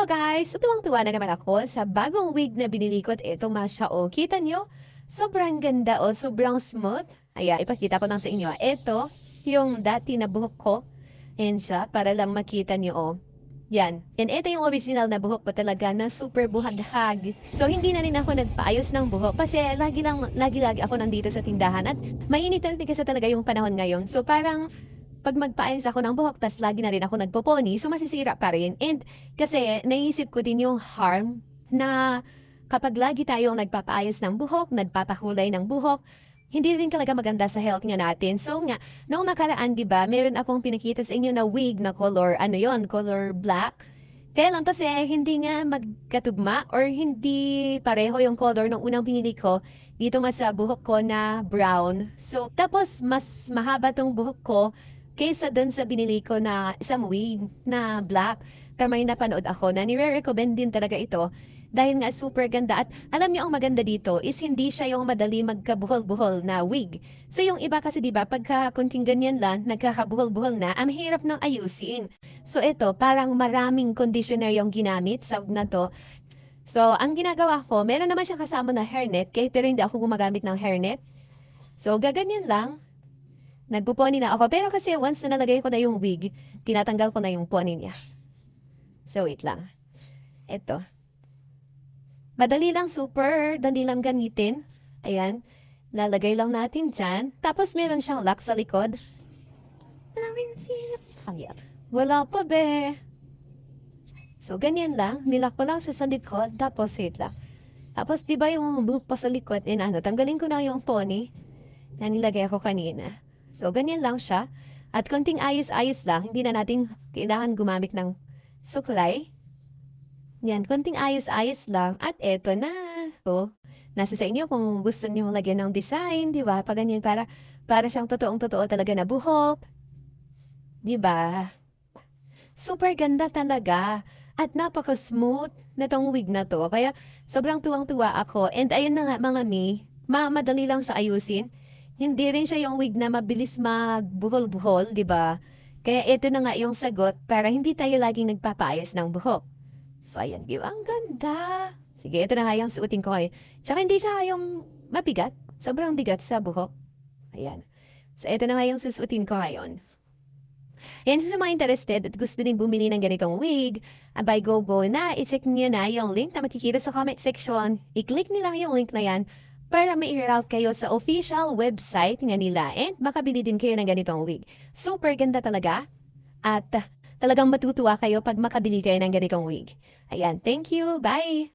Hello guys! Tuwang-tuwa na naman ako sa bagong wig na binili ko at ito masya o. Kita nyo? Sobrang ganda o, sobrang smooth. Ayan, ipakita ko lang sa inyo. Ito, yung dati na buhok ko. Ayan siya, para lang makita nyo o. Yan. And ito yung original na buhok ko talaga na super buhaghag. So, hindi na rin ako nagpaayos ng buhok kasi lagi ako nandito sa tindahan at mainit na rin kasi talaga yung panahon ngayon. So, parang pag magpaayos ako ng buhok, tas lagi na rin ako nagpoponi, so masisira pa rin. And kasi naisip ko din yung harm na kapag lagi tayong nagpapaayos ng buhok, nagpapakulay ng buhok, hindi rin talaga maganda sa health nga natin. So nga, noong nakaraan, di ba, meron akong pinakita sa inyo na wig na color, ano yon, color black. Kaya lang kasi hindi nga magkatugma or hindi pareho yung color ng unang pinili ko dito nga sa buhok ko na brown. So, tapos mas mahaba tong buhok ko kaysa dun sa binili ko na isang wig na black. Pero may napanood ako na nire-recommend din talaga ito dahil nga super ganda. At alam niyo ang maganda dito is hindi siya yung madali magkabuhol-buhol na wig. So yung iba kasi diba pagka kunting ganyan lang, nagkakabuhol-buhol na, ang hirap ng ayusin. So ito, parang maraming conditioner yung ginamit sa wig na to. So ang ginagawa ko, meron naman siya kasama na hairnet, pero hindi ako gumagamit ng hairnet. So gaganyan lang. Nagpuponi na ako. Pero kasi once na nalagay ko na yung wig, tinatanggal ko na yung pony niya. So, wait lang. Ito. Madali lang, super. Dali lang gamitin. Ayan. Lalagay lang natin dyan. Tapos, meron siyang lock sa likod. Ayan. Wala pa, be. So, ganyan lang. Nilock ko lang siya sa likod. Tapos, wait lang. Tapos, di ba yung buhok pa sa likod? Tanggalin ko na yung pony na nilagay ko kanina. So, ganyan lang siya. At konting ayos-ayos lang. Hindi na natin kailangan gumamit ng suklay. Yan, konting ayos-ayos lang. At eto na. So, nasa sa inyo kung gusto niyo lagyan ng design, di ba? Pag ganyan, para siyang totoong-totoo talaga na buhok. Di ba? Super ganda talaga. At napaka-smooth na tong wig na to. Kaya sobrang tuwang-tuwa ako. And ayun na nga mga mi, madali lang sa ayusin. Hindi rin siya yung wig na mabilis magbuhol-buhol, di ba? Kaya ito na nga yung sagot para hindi tayo laging nagpapaayos ng buhok. So, ayan, di ba? Ang ganda. Sige, ito na nga yung suotin ko ngayon. Tsaka hindi siya yung mabigat. Sobrang bigat sa buhok. Ayan. So, ito na nga yung susuotin ko ngayon. Yan, sa mga interested at gusto din bumili ng ganitong wig, abay go na, i-check niyo na yung link na makikita sa comment section. I-click niyo lang yung link na yan para ma-i-route kayo sa official website nga nila and makabili din kayo ng ganitong wig. Super ganda talaga at talagang matutuwa kayo pag makabili kayo ng ganitong wig. Ayan, thank you, bye!